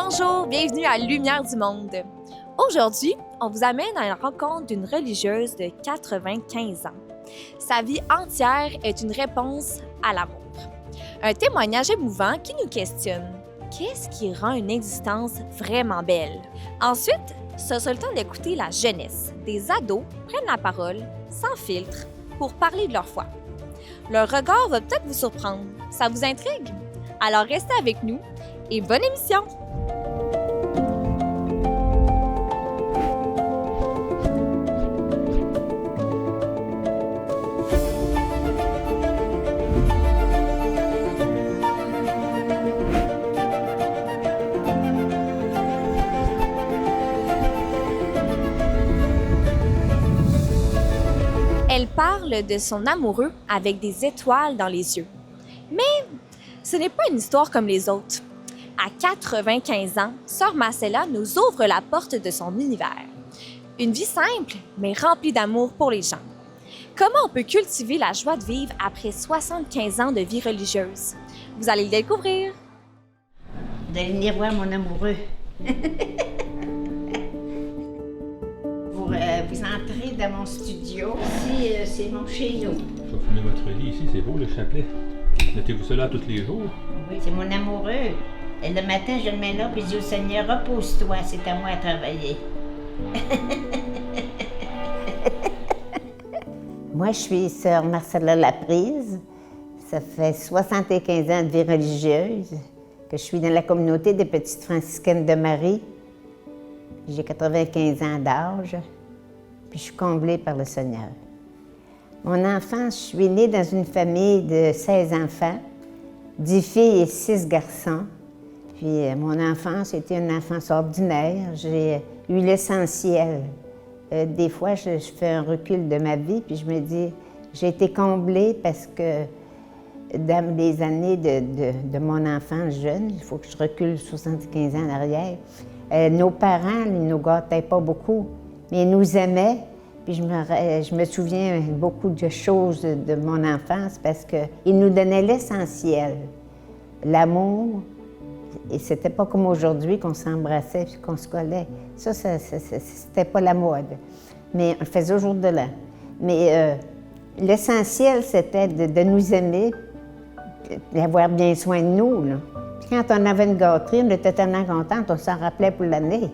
Bonjour, bienvenue à Lumière du Monde. Aujourd'hui, on vous amène à la rencontre d'une religieuse de 95 ans. Sa vie entière est une réponse à l'amour. Un témoignage émouvant qui nous questionne. Qu'est-ce qui rend une existence vraiment belle? Ensuite, ce sera le temps d'écouter la jeunesse. Des ados prennent la parole, sans filtre, pour parler de leur foi. Leur regard va peut-être vous surprendre. Ça vous intrigue? Alors restez avec nous et bonne émission! Elle parle de son amoureux avec des étoiles dans les yeux. Mais ce n'est pas une histoire comme les autres. À 95 ans, Sœur Marcella nous ouvre la porte de son univers. Une vie simple, mais remplie d'amour pour les gens. Comment on peut cultiver la joie de vivre après 75 ans de vie religieuse? Vous allez le découvrir. Vous allez venir voir mon amoureux. Vous entrez dans mon studio. Ici, c'est mon chez nous. Je vais fumer votre lit ici, c'est beau le chapelet. Mettez-vous cela tous les jours? Oui, c'est mon amoureux. Et le matin, je le mets là, puis je dis au Seigneur, repose-toi, c'est à moi à travailler. Moi, je suis sœur Marcella Laprise. Ça fait 75 ans de vie religieuse que je suis dans la communauté des Petites Franciscaines de Marie. J'ai 95 ans d'âge, puis je suis comblée par le Seigneur. Mon enfance, je suis née dans une famille de 16 enfants, 10 filles et 6 garçons. Puis mon enfance était une enfance ordinaire. J'ai eu l'essentiel. Des fois, je fais un recul de ma vie, puis je me dis, j'ai été comblée parce que dans les années de mon enfance jeune, il faut que je recule 75 ans en arrière, nos parents ne nous gâtaient pas beaucoup, mais ils nous aimaient. Puis je me souviens beaucoup de choses de mon enfance parce qu'ils nous donnaient l'essentiel, l'amour. Et c'était pas comme aujourd'hui qu'on s'embrassait puis qu'on se collait. Ça c'était pas la mode. Mais on le faisait au jour de l'an. Mais l'essentiel, c'était de nous aimer, d'avoir bien soin de nous, là. Puis quand on avait une gâterie, on était tellement contente, on s'en rappelait pour l'année.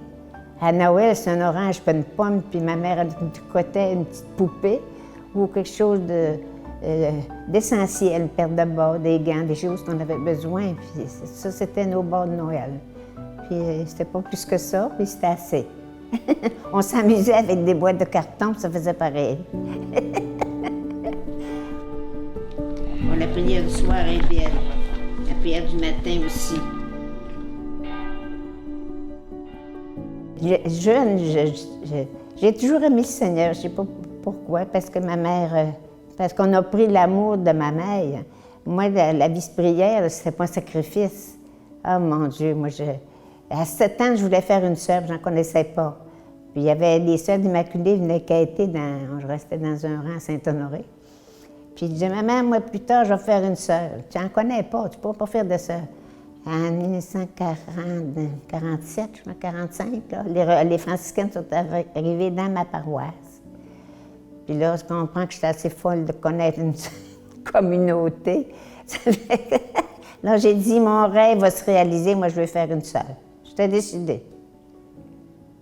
À Noël, c'est un orange puis une pomme, puis ma mère elle tricotait une petite poupée ou quelque chose d'essentiel, une paire de bas, des gants, des choses qu'on avait besoin. Puis ça, c'était nos bas de Noël. Puis c'était pas plus que ça, puis c'était assez. On s'amusait avec des boîtes de carton, puis ça faisait pareil. La prière du soir est belle, la prière du matin aussi. Jeune, j'ai toujours aimé le Seigneur, je ne sais pas pourquoi, parce que ma mère, parce qu'on a pris l'amour de ma mère. Moi, la vie de prière, c'était pas un sacrifice. Ah mon Dieu, à 7 ans, je voulais faire une sœur, je n'en connaissais pas. Puis il y avait des sœurs d'Immaculée qui venaient quêter, je restais dans un rang à Saint-Honoré. Puis je disais, maman, moi plus tard, je vais faire une sœur. Tu n'en connais pas, tu ne pourras pas faire de sœur. En 1947, je crois, 45, là, les franciscaines sont arrivées dans ma paroisse. Puis là, je comprends que j'étais assez folle de connaître une communauté. Là, j'ai dit, mon rêve va se réaliser, moi, je veux faire une sœur. J'étais décidée.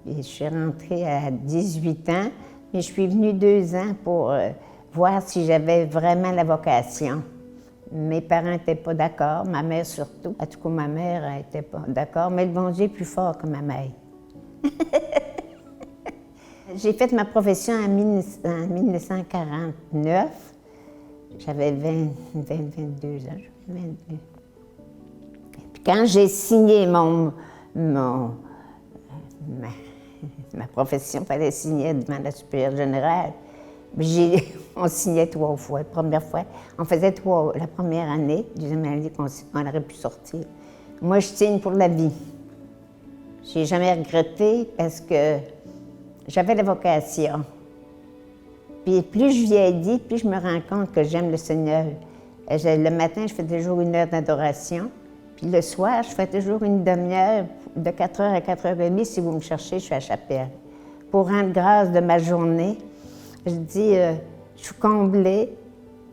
Puis je suis rentrée à 18 ans, mais je suis venue 2 ans pour voir si j'avais vraiment la vocation. Mes parents n'étaient pas d'accord, ma mère surtout. En tout cas, ma mère n'était pas d'accord, mais le bon Dieu est plus fort que ma mère. J'ai fait ma profession en 1949. J'avais 22 ans. Puis quand j'ai signé ma profession, il fallait signer devant la supérieure générale. On signait 3 fois. La première fois, on faisait 3 la première année, deuxième année qu'on aurait pu sortir. Moi, je signe pour la vie. Je n'ai jamais regretté parce que j'avais la vocation. Puis plus je vieillis, plus je me rends compte que j'aime le Seigneur. Le matin, je fais toujours 1 heure d'adoration. Puis le soir, je fais toujours une demi-heure, de 4h à 4h30, si vous me cherchez, je suis à la chapelle. Pour rendre grâce de ma journée, je dis, je suis comblée,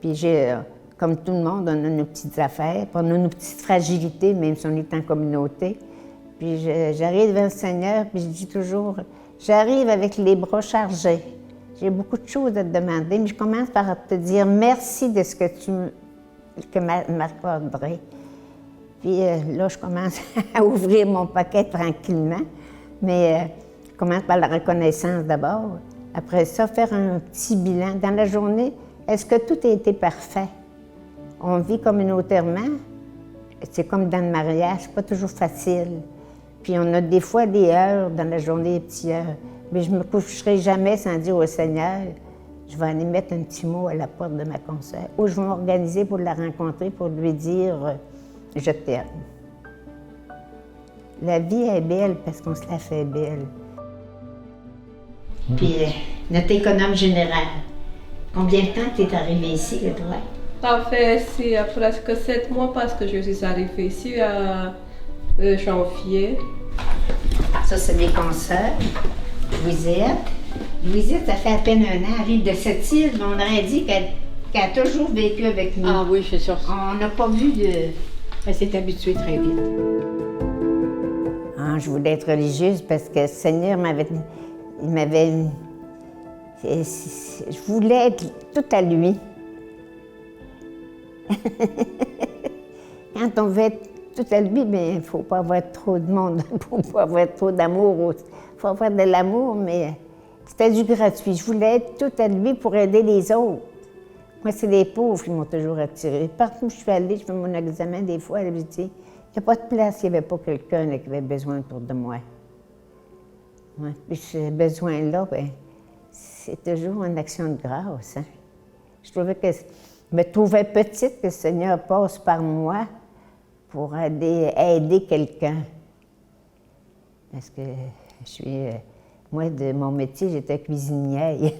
puis j'ai, comme tout le monde, on a nos petites affaires, puis on a nos petites fragilités, même si on est en communauté. Puis j'arrive devant le Seigneur, puis je dis toujours, j'arrive avec les bras chargés. J'ai beaucoup de choses à te demander, mais je commence par te dire merci de ce que tu m'accorderais. Puis là, je commence à ouvrir mon paquet tranquillement, mais je commence par la reconnaissance d'abord. Après ça, faire un petit bilan. Dans la journée, est-ce que tout a été parfait? On vit communautairement, c'est comme dans le mariage, c'est pas toujours facile. Puis on a des fois des heures dans la journée, des petites heures. Mais je ne me coucherai jamais sans dire au Seigneur, je vais aller mettre un petit mot à la porte de ma consoeur, ou je vais m'organiser pour la rencontrer, pour lui dire je t'aime. La vie est belle parce qu'on se la fait belle. Puis notre économe général, combien de temps tu es arrivé ici, le toi? Ça fait presque 7 mois parce que je suis arrivée ici à janvier. Ça, c'est mes consoeurs. Louisette. Louisette, ça fait à peine 1 an, elle arrive de cette île, mais on aurait dit qu'elle a toujours vécu avec nous. Ah oui, c'est sûr. On n'a pas vu de... Elle s'est habituée très vite. Ah, je voulais être religieuse parce que le Seigneur m'avait... Je voulais être tout à lui. Quand on veut être tout à lui, mais il ne faut pas avoir trop de monde, il ne faut pas avoir trop d'amour. Il faut avoir de l'amour, mais c'était du gratuit. Je voulais être tout à lui pour aider les autres. Moi, c'est les pauvres qui m'ont toujours attirée. Partout où je suis allée, je fais mon examen des fois, elle me dit, il n'y a pas de place, il n'y avait pas quelqu'un qui avait besoin autour de moi. Ouais. Puis ce besoin-là, ben, c'est toujours une action de grâce. Hein? Je me trouvais petite que le Seigneur passe par moi pour aider quelqu'un. Parce que je suis... moi, de mon métier, j'étais cuisinière.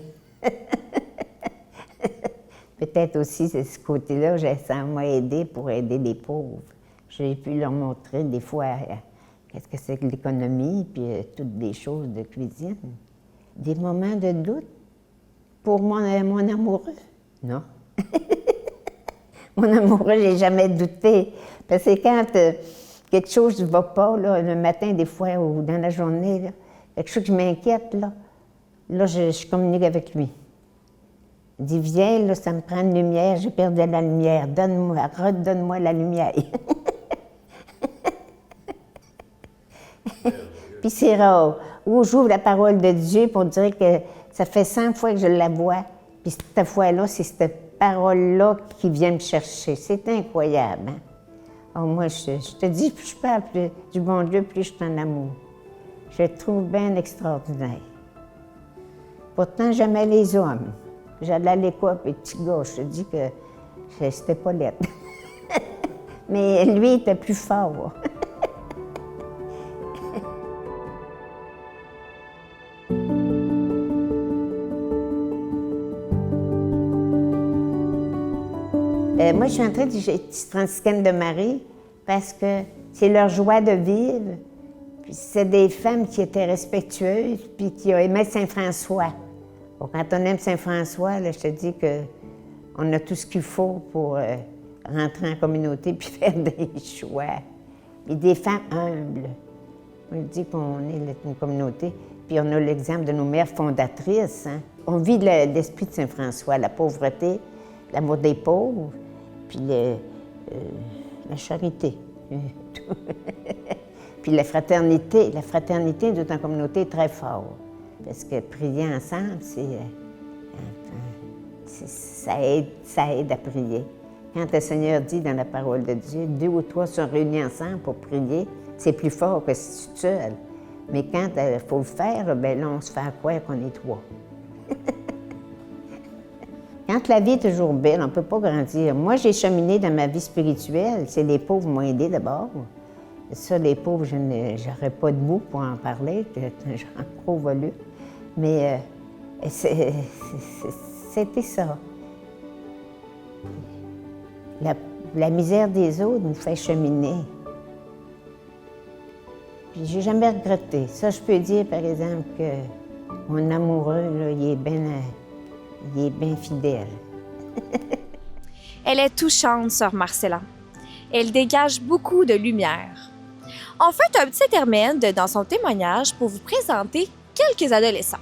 Peut-être aussi, c'est ce côté-là, ça m'a aidé pour aider les pauvres. J'ai pu leur montrer des fois qu'est-ce que c'est que l'économie, puis toutes des choses de cuisine. Des moments de doute pour mon amoureux? Non. Mon amoureux, j'ai jamais douté. Parce que quand quelque chose ne va pas, là, le matin, des fois, ou dans la journée, là, quelque chose qui m'inquiète, là je communique avec lui. Il dit, viens, là, ça me prend une lumière, j'ai perdu la lumière, redonne-moi la lumière. Puis c'est rare. Ou j'ouvre la parole de Dieu pour dire que ça fait 100 fois que je la vois, puis cette fois-là, c'est cette parole-là qui vient me chercher. C'est incroyable. Hein? Oh, moi, je te dis, plus je parle du bon Dieu, plus je suis en amour. Je le trouve bien extraordinaire. Pourtant, j'aimais les hommes. J'allais à l'école, puis petit gars, je te dis que c'était pas laid. Mais lui, il était plus fort. Moi, je suis entrée du franciscaine de Marie parce que c'est leur joie de vivre. Puis c'est des femmes qui étaient respectueuses puis qui aimaient Saint-François. Bon, quand on aime Saint-François, là, je te dis qu'on a tout ce qu'il faut pour rentrer en communauté puis faire des choix. Puis des femmes humbles. On dit qu'on est une communauté, puis on a l'exemple de nos mères fondatrices. Hein. On vit l'esprit de Saint-François, la pauvreté, l'amour des pauvres, puis la charité. Puis la fraternité. La fraternité, nous, en communauté, est très fort. Parce que prier ensemble, ça aide à prier. Quand le Seigneur dit dans la parole de Dieu, 2 ou 3 sont réunis ensemble pour prier, c'est plus fort que si tu es seul. Mais quand il faut le faire, bien là, on se fait croire qu'on est 3. Quand la vie est toujours belle, on ne peut pas grandir. Moi, j'ai cheminé dans ma vie spirituelle. C'est les pauvres qui m'ont aidé d'abord. Ça, les pauvres, je n'aurais pas de mots pour en parler, j'en trop voulu. Mais c'était ça. La misère des autres nous fait cheminer. Puis j'ai jamais regretté. Ça, je peux dire, par exemple, que mon amoureux, là, il est bien fidèle. Elle est touchante, sœur Marcella. Elle dégage beaucoup de lumière. On fait un petit intermède dans son témoignage pour vous présenter quelques adolescents.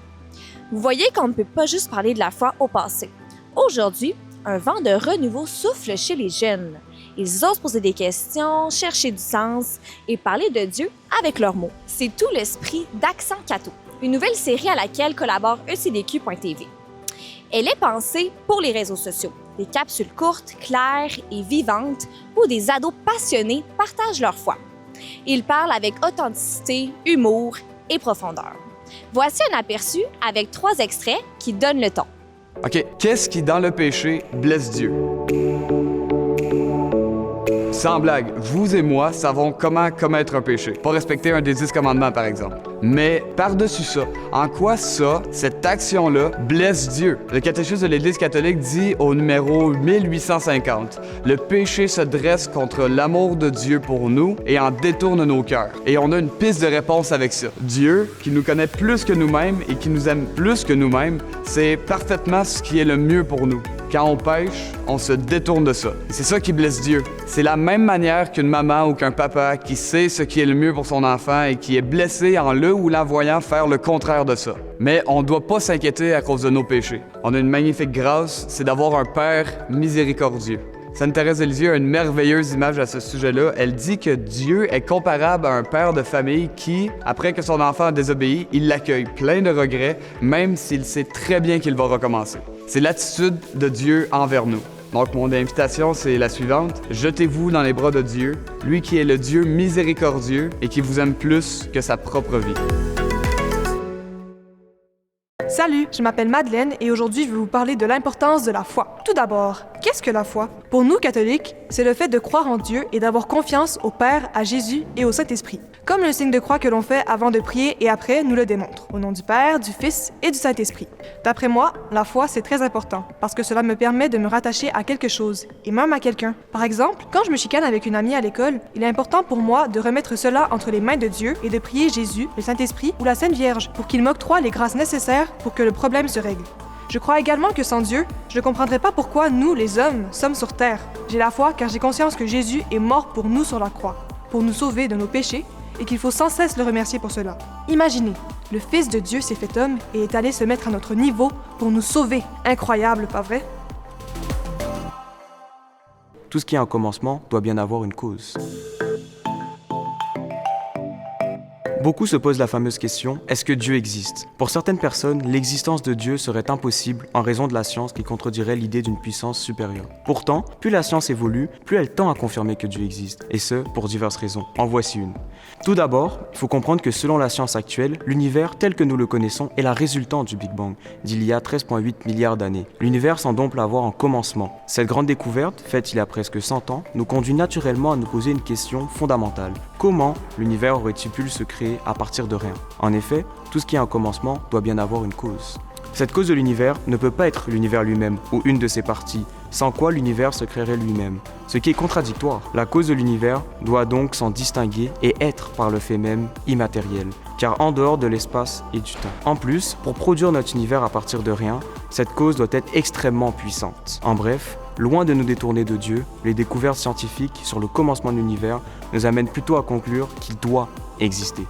Vous voyez qu'on ne peut pas juste parler de la foi au passé. Aujourd'hui, un vent de renouveau souffle chez les jeunes. Ils osent poser des questions, chercher du sens et parler de Dieu avec leurs mots. C'est tout l'esprit d'Accent Catho, une nouvelle série à laquelle collabore ECDQ.tv. Elle est pensée pour les réseaux sociaux, des capsules courtes, claires et vivantes où des ados passionnés partagent leur foi. Ils parlent avec authenticité, humour et profondeur. Voici un aperçu avec 3 extraits qui donnent le ton. OK, qu'est-ce qui, dans le péché, blesse Dieu? Sans blague, vous et moi savons comment commettre un péché. Pas respecter un des 10 commandements, par exemple. Mais par-dessus ça, en quoi ça, cette action-là, blesse Dieu? Le catéchisme de l'Église catholique dit au numéro 1850, « Le péché se dresse contre l'amour de Dieu pour nous et en détourne nos cœurs. » Et on a une piste de réponse avec ça. Dieu, qui nous connaît plus que nous-mêmes et qui nous aime plus que nous-mêmes, sait parfaitement ce qui est le mieux pour nous. Quand on pêche, on se détourne de ça. Et c'est ça qui blesse Dieu. C'est la même manière qu'une maman ou qu'un papa qui sait ce qui est le mieux pour son enfant et qui est blessé en le ou la voyant faire le contraire de ça. Mais on ne doit pas s'inquiéter à cause de nos péchés. On a une magnifique grâce, c'est d'avoir un Père miséricordieux. Sainte Thérèse de Lisieux a une merveilleuse image à ce sujet-là. Elle dit que Dieu est comparable à un père de famille qui, après que son enfant a désobéi, il l'accueille plein de regrets, même s'il sait très bien qu'il va recommencer. C'est l'attitude de Dieu envers nous. Donc, mon invitation, c'est la suivante. Jetez-vous dans les bras de Dieu, lui qui est le Dieu miséricordieux et qui vous aime plus que sa propre vie. Salut, je m'appelle Madeleine et aujourd'hui je vais vous parler de l'importance de la foi. Tout d'abord, qu'est-ce que la foi? Pour nous catholiques, c'est le fait de croire en Dieu et d'avoir confiance au Père, à Jésus et au Saint-Esprit. Comme le signe de croix que l'on fait avant de prier et après nous le démontre. Au nom du Père, du Fils et du Saint-Esprit. D'après moi, la foi c'est très important parce que cela me permet de me rattacher à quelque chose et même à quelqu'un. Par exemple, quand je me chicane avec une amie à l'école, il est important pour moi de remettre cela entre les mains de Dieu et de prier Jésus, le Saint-Esprit ou la Sainte Vierge pour qu'il m'octroie les grâces nécessaires pour que le problème se règle. Je crois également que sans Dieu, je ne comprendrais pas pourquoi nous, les hommes, sommes sur terre. J'ai la foi car j'ai conscience que Jésus est mort pour nous sur la croix, pour nous sauver de nos péchés, et qu'il faut sans cesse le remercier pour cela. Imaginez, le Fils de Dieu s'est fait homme et est allé se mettre à notre niveau pour nous sauver. Incroyable, pas vrai? Tout ce qui a un commencement doit bien avoir une cause. Beaucoup se posent la fameuse question, est-ce que Dieu existe? Pour certaines personnes, l'existence de Dieu serait impossible en raison de la science qui contredirait l'idée d'une puissance supérieure. Pourtant, plus la science évolue, plus elle tend à confirmer que Dieu existe, et ce, pour diverses raisons. En voici une. Tout d'abord, il faut comprendre que selon la science actuelle, l'univers tel que nous le connaissons est la résultante du Big Bang, d'il y a 13,8 milliards d'années. L'univers semble donc avoir un commencement. Cette grande découverte, faite il y a presque 100 ans, nous conduit naturellement à nous poser une question fondamentale. Comment l'univers aurait-il pu se créer à partir de rien? En effet, tout ce qui a un commencement doit bien avoir une cause. Cette cause de l'univers ne peut pas être l'univers lui-même ou une de ses parties, sans quoi l'univers se créerait lui-même. Ce qui est contradictoire. La cause de l'univers doit donc s'en distinguer et être par le fait même immatériel, car en dehors de l'espace et du temps. En plus, pour produire notre univers à partir de rien, cette cause doit être extrêmement puissante. En bref, loin de nous détourner de Dieu, les découvertes scientifiques sur le commencement de l'univers nous amènent plutôt à conclure qu'il doit exister.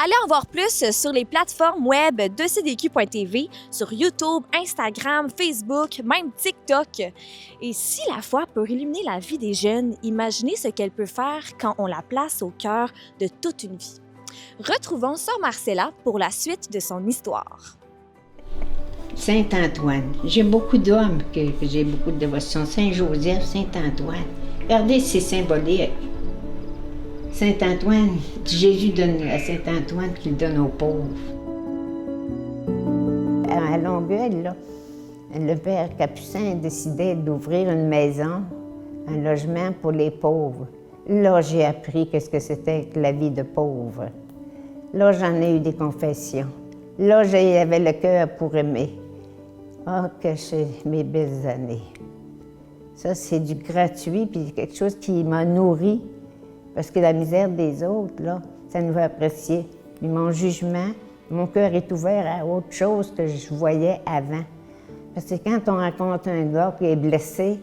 Allez en voir plus sur les plateformes web d'ECDQ.tv, sur YouTube, Instagram, Facebook, même TikTok. Et si la foi peut illuminer la vie des jeunes, imaginez ce qu'elle peut faire quand on la place au cœur de toute une vie. Retrouvons Sœur Marcella pour la suite de son histoire. Saint-Antoine. J'ai beaucoup d'hommes que j'ai beaucoup de dévotion. Saint-Joseph, Saint-Antoine. Regardez, c'est symbolique. Saint-Antoine, Jésus donne à Saint-Antoine qu'il donne aux pauvres. À Longueuil, là, le père Capucin décidait d'ouvrir une maison, un logement pour les pauvres. Là, j'ai appris qu'est-ce que c'était que la vie de pauvre. Là, j'en ai eu des confessions. Là, j'avais le cœur pour aimer. Ah, que c'est mes belles années. Ça, c'est du gratuit, puis quelque chose qui m'a nourri. Parce que la misère des autres, là, ça nous fait apprécier. Mais mon jugement, mon cœur est ouvert à autre chose que je voyais avant. Parce que quand on rencontre un gars qui est blessé,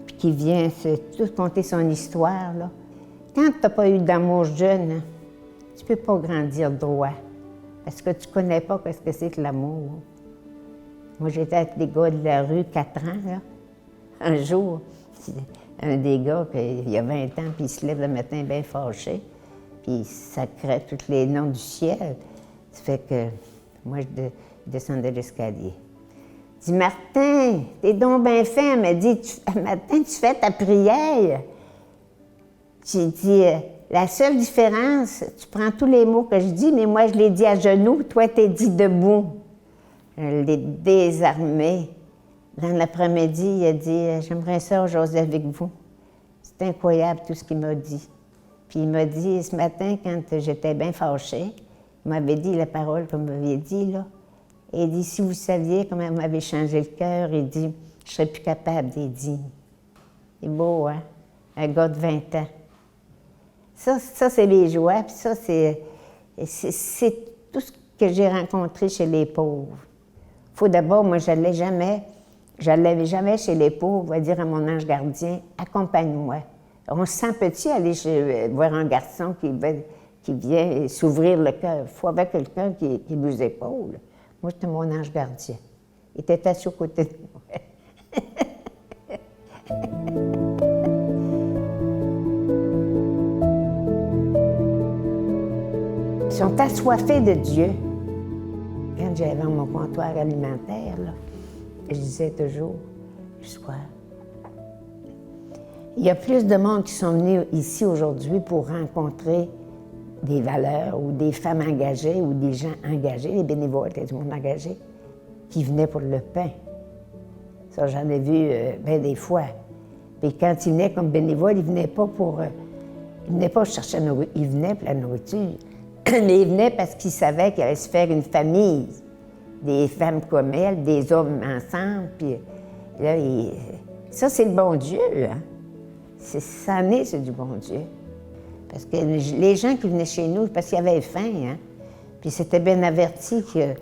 puis qui vient tout conter son histoire, là, quand tu n'as pas eu d'amour jeune, hein, tu ne peux pas grandir droit. Parce que tu ne connais pas ce que c'est que l'amour. Moi, j'étais avec des gars de la rue 4 ans, là. Un jour, un des gars, il y a 20 ans, puis il se lève le matin bien fâché, puis il sacrait tous les noms du ciel. Ça fait que moi, je descendais l'escalier. Il dit « Martin, t'es donc bien fin. » Elle m'a dit « Martin, tu fais ta prière. » J'ai dit « La seule différence, tu prends tous les mots que je dis, mais moi, je les dis à genoux, toi, t'es dit debout. » Je l'ai désarmé. Dans l'après-midi, il a dit « J'aimerais ça aujourd'hui avec vous. » C'est incroyable tout ce qu'il m'a dit. Puis il m'a dit ce matin, quand j'étais bien fâchée, il m'avait dit la parole comme vous m'aviez dit, là. Et il dit « Si vous saviez comment vous m'avez changé le cœur, il dit « Je serais plus capable d'y dire. » C'est beau, hein? Un gars de 20 ans. Ça c'est mes joies, puis ça, c'est tout ce que j'ai rencontré chez les pauvres. Il faut d'abord, moi, je n'allais jamais chez les pauvres, on va dire à mon ange gardien, accompagne-moi. On se sent petit aller voir un garçon qui vient s'ouvrir le cœur. Il faut avoir quelqu'un qui nous épaule. Moi, c'était mon ange gardien. Il était assis aux côtés de moi. Ils sont assoiffés de Dieu. Quand j'avais mon comptoir alimentaire, là, je disais toujours, le soir, il y a plus de monde qui sont venus ici aujourd'hui pour rencontrer des valeurs ou des femmes engagées ou des gens engagés, les bénévoles, du monde engagé, qui venaient pour le pain. Ça, j'en ai vu bien des fois. Puis quand ils venaient comme bénévoles, ils venaient pas chercher la nourriture, ils venaient pour la nourriture. Mais ils venaient parce qu'ils savaient qu'il allait se faire une famille, des femmes comme elles, des hommes ensemble. Puis là, ça, c'est le bon Dieu. Hein? C'est du bon Dieu. Parce que les gens qui venaient chez nous, parce qu'ils avaient faim, hein? Puis c'était bien averti qu'il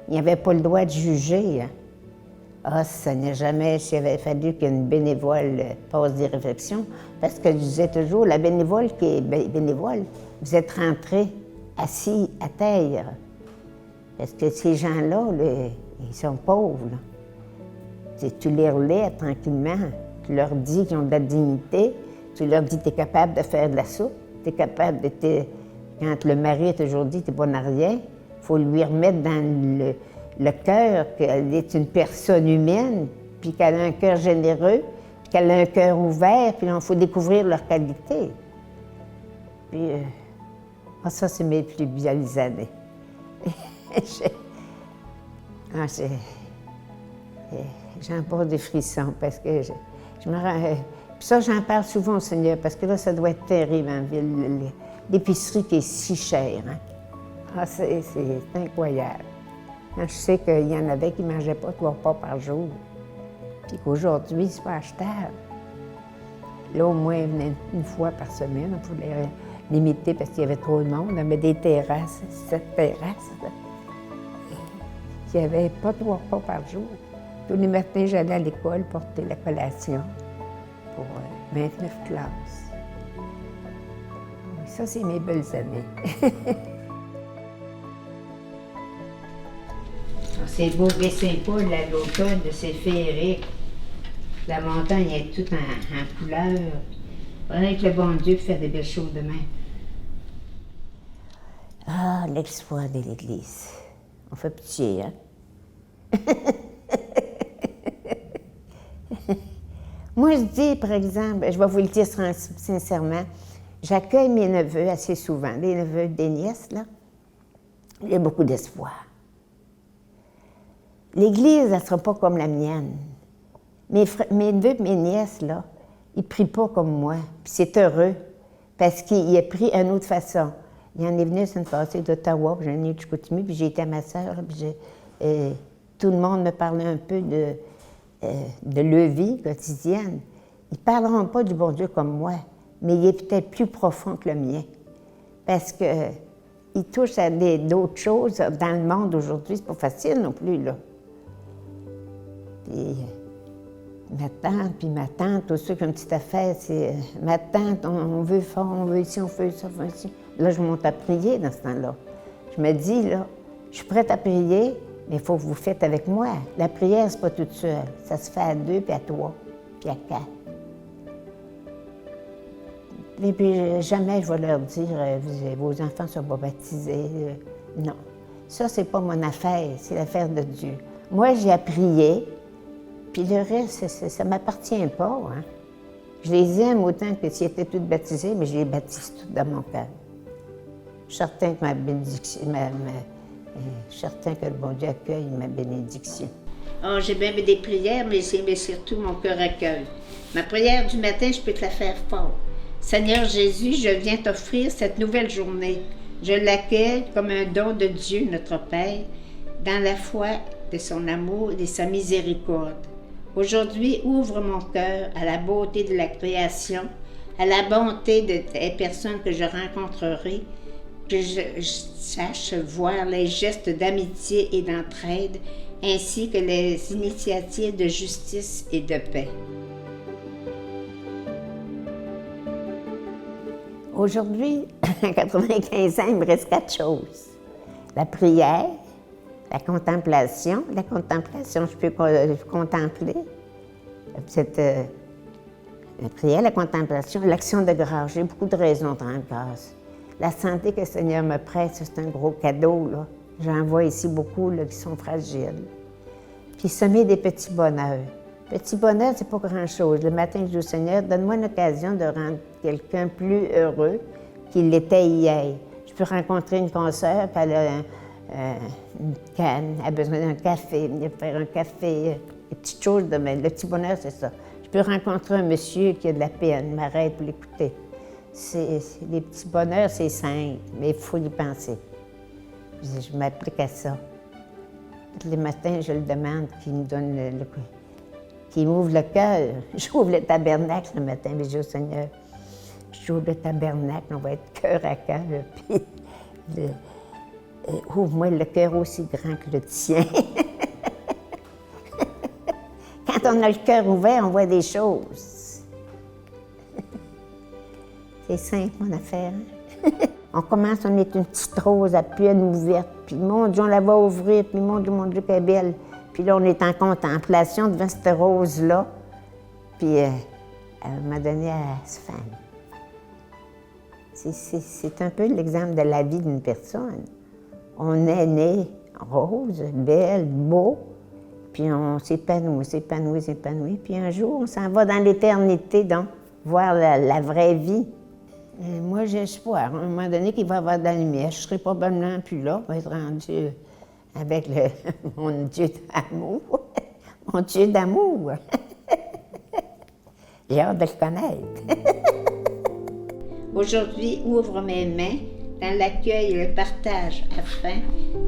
n'y avait pas le droit de juger. Hein? Ah, ça n'est jamais, s'il avait fallu qu'une bénévole passe des réflexions, parce que je disais toujours, la bénévole qui est bénévole, vous êtes rentrés assis à terre. Parce que ces gens-là, ils sont pauvres. Là. Tu les relais tranquillement, tu leur dis qu'ils ont de la dignité, tu leur dis que tu es capable de faire de la soupe, tu es capable de... Quand le mari est aujourd'hui, tu n'es pas en rien, il faut lui remettre dans le cœur qu'elle est une personne humaine, puis qu'elle a un cœur généreux, puis qu'elle a un cœur ouvert, puis il faut découvrir leurs qualités. Puis, ça, c'est mes plus belles années. J'en porte des frissons, parce que je me rends... Puis ça, j'en parle souvent au Seigneur, parce que là, ça doit être terrible en ville, l'épicerie qui est si chère. Hein? Ah, c'est incroyable. Quand je sais qu'il y en avait qui ne mangeaient pas 3 repas par jour, puis qu'aujourd'hui, c'est pas achetable. Là, au moins, ils venaient une fois par semaine, il fallait limiter parce qu'il y avait trop de monde. On avait des terrasses, 7 terrasses. Il n'y avait pas 3 repas par jour. Tous les matins, j'allais à l'école porter la collation pour 29 classes. Ça, c'est mes belles années. C'est beau Saint-Paul, à l'automne, c'est féerique. La montagne est toute en couleur. Avec le bon Dieu pour faire des belles choses demain. Ah, l'exploit de l'Église. On fait pitié, hein? Moi, je dis, par exemple, je vais vous le dire sincèrement, j'accueille mes neveux assez souvent, des neveux, des nièces, là. Il y a beaucoup d'espoir. L'Église, elle ne sera pas comme la mienne. Mes neveux et mes nièces, là, ils ne prient pas comme moi. Puis c'est heureux, parce qu'il a pris une autre façon. Il en est venu la semaine passée d'Ottawa, puis j'en ai eu de Chicoutimi, puis j'ai été à ma sœur, puis tout le monde me parlait un peu de de leur vie quotidienne, ils ne parleront pas du bon Dieu comme moi, mais il est peut-être plus profond que le mien. Parce qu'ils touchent à d'autres choses dans le monde aujourd'hui, c'est pas facile non plus, là. Puis ma tante, tous ceux qui ont une petite affaire, c'est ma tante, on veut fort, on veut ici, on veut ça, on veut ici. Là, je monte à prier dans ce temps-là. Je me dis, là, je suis prête à prier, mais il faut que vous faites avec moi. La prière, c'est pas toute seule. Ça se fait à 2, puis à 3, puis à 4. Et puis jamais je vais leur dire, vos enfants ne sont pas baptisés. Non. Ça, c'est pas mon affaire, c'est l'affaire de Dieu. Moi, j'ai à prier, puis le reste, ça ne m'appartient pas. Hein. Je les aime autant que s'ils étaient tous baptisés, mais je les baptise tous dans mon cœur. Je suis certain que ma bénédiction, je suis certain que le bon Dieu accueille ma bénédiction. Oh, j'ai même des prières, mais surtout mon cœur accueille. Ma prière du matin, je peux te la faire fort. Seigneur Jésus, je viens t'offrir cette nouvelle journée. Je l'accueille comme un don de Dieu, notre Père, dans la foi de son amour et de sa miséricorde. Aujourd'hui, ouvre mon cœur à la beauté de la création, à la bonté des personnes que je rencontrerai, que je sache voir les gestes d'amitié et d'entraide, ainsi que les initiatives de justice et de paix. Aujourd'hui, à 95 ans, il me reste 4 choses. La prière, la contemplation. La contemplation, je peux contempler. La prière, la contemplation, l'action de grâce. J'ai beaucoup de raisons de rendre grâce. La santé que le Seigneur me prête, c'est un gros cadeau, là. J'en vois ici beaucoup là, qui sont fragiles. Puis semer des petits bonheurs. Petit bonheur, c'est pas grand-chose. Le matin, je dis au Seigneur, donne-moi une occasion de rendre quelqu'un plus heureux qu'il l'était hier. Je peux rencontrer une consoeur, puis elle a une canne, elle a besoin d'un café, venir faire un café, des petites choses de même. Le petit bonheur, c'est ça. Je peux rencontrer un monsieur qui a de la peine, m'arrête pour l'écouter. Les petits bonheurs, c'est simple, mais il faut y penser. Je m'applique à ça. Tous les matins, je le demande qu'il me donne qu'il m'ouvre le cœur. J'ouvre le tabernacle le matin, mais je dis au Seigneur, j'ouvre le tabernacle, on va être cœur à cœur, puis ouvre-moi le cœur aussi grand que le tien. Quand on a le cœur ouvert, on voit des choses. C'est simple, mon affaire. Hein? On commence, on est une petite rose à peine ouverte, puis mon Dieu, on la va ouvrir, puis mon Dieu, qu'elle est belle. Puis là, on est en contemplation devant cette rose-là, puis elle m'a donné à se faire. C'est un peu l'exemple de la vie d'une personne. On est né rose, belle, beau, puis on s'épanouit, puis un jour, on s'en va dans l'éternité, donc, voir la vraie vie. Et moi, j'ai espoir, à un moment donné, qu'il va y avoir de la lumière. Je ne serai probablement plus là, je vais être rendu avec mon Dieu d'amour. Mon Dieu d'amour. J'ai hâte de le connaître. Aujourd'hui, ouvre mes mains dans l'accueil et le partage afin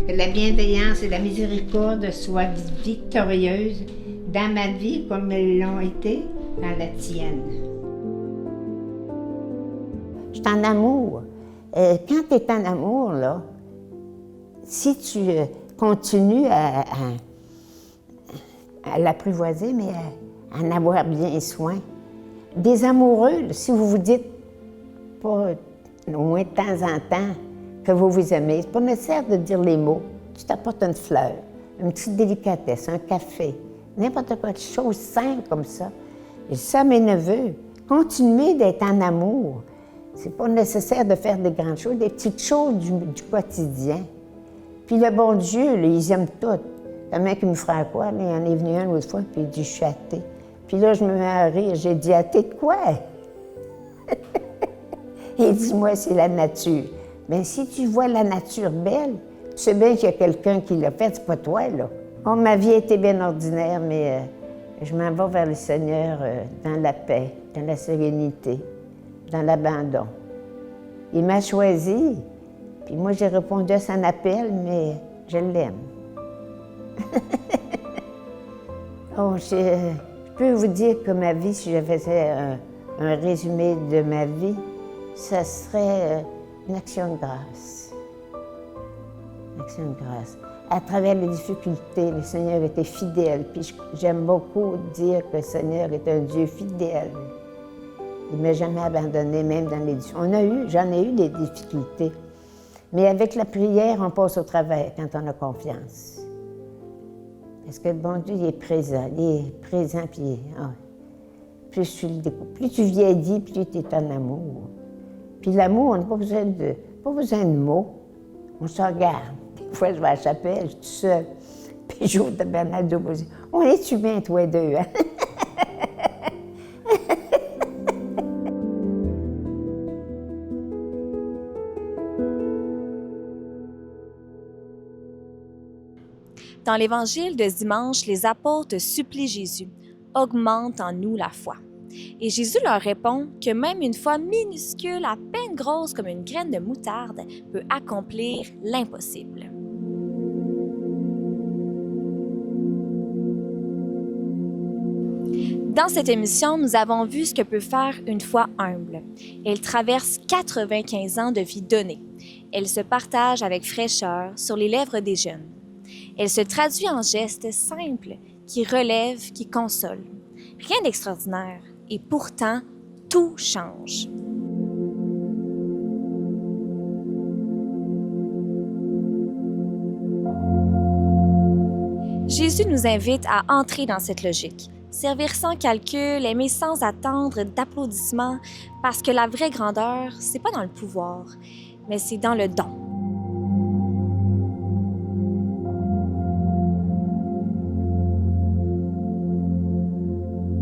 que la bienveillance et la miséricorde soient victorieuses dans ma vie comme elles l'ont été dans la tienne. Je suis en amour. Quand tu es en amour, là, si tu continues à l'apprivoiser, mais à en avoir bien soin. Des amoureux, là, si vous vous dites pas au moins de temps en temps que vous vous aimez, c'est pas nécessaire de dire les mots. Tu t'apportes une fleur, une petite délicatesse, un café, n'importe quoi, une chose simple comme ça. Et ça, mes neveux, continuez d'être en amour. C'est pas nécessaire de faire des grandes choses, des petites choses du quotidien. Puis le bon Dieu, là, ils aiment tout. Le mec qui me fera quoi, là, il en est venu un l'autre fois, puis il dit, je suis athée. Puis là, je me mets à rire. J'ai dit, athée de quoi? Il dit, moi, c'est la nature. Bien, si tu vois la nature belle, tu sais bien qu'il y a quelqu'un qui l'a fait, c'est pas toi, là. Oh, ma vie a été bien ordinaire, mais je m'en vais vers le Seigneur dans la paix, dans la sérénité, dans l'abandon. Il m'a choisi, puis moi, j'ai répondu à son appel, mais je l'aime. Oh, je peux vous dire que ma vie, si je faisais un résumé de ma vie, ça serait une action de grâce. Une action de grâce. À travers les difficultés, le Seigneur était fidèle. Puis j'aime beaucoup dire que le Seigneur est un Dieu fidèle. Il ne m'a jamais abandonné, même dans les difficultés. J'en ai eu des difficultés. Mais avec la prière, on passe au travers quand on a confiance. Parce que le bon Dieu, il est présent. Il est présent, puis plus tu vieillis, plus tu es en amour. Puis l'amour, on n'a pas besoin de mots. On se regarde. Des fois, je vais à la chapelle, je suis toute seule. Puis j'ouvre le tabernacle d'eau. On est humains, toi et deux, hein? Dans l'Évangile de dimanche, les apôtres supplient Jésus, « Augmente en nous la foi ». Et Jésus leur répond que même une foi minuscule, à peine grosse comme une graine de moutarde, peut accomplir l'impossible. Dans cette émission, nous avons vu ce que peut faire une foi humble. Elle traverse 95 ans de vie donnée. Elle se partage avec fraîcheur sur les lèvres des jeunes. Elle se traduit en gestes simples qui relèvent, qui consolent. Rien d'extraordinaire, et pourtant, tout change. Jésus nous invite à entrer dans cette logique, servir sans calcul, aimer sans attendre d'applaudissements, parce que la vraie grandeur, c'est pas dans le pouvoir, mais c'est dans le don.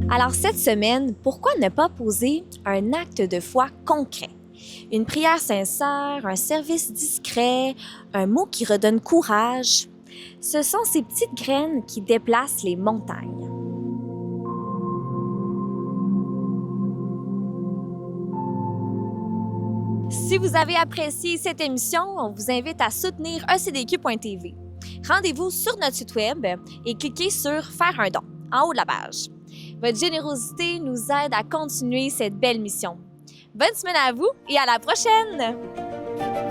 Alors cette semaine, pourquoi ne pas poser un acte de foi concret? Une prière sincère, un service discret, un mot qui redonne courage. Ce sont ces petites graines qui déplacent les montagnes. Si vous avez apprécié cette émission, on vous invite à soutenir ecdq.tv. Rendez-vous sur notre site web et cliquez sur « Faire un don » en haut de la page. Votre générosité nous aide à continuer cette belle mission. Bonne semaine à vous et à la prochaine!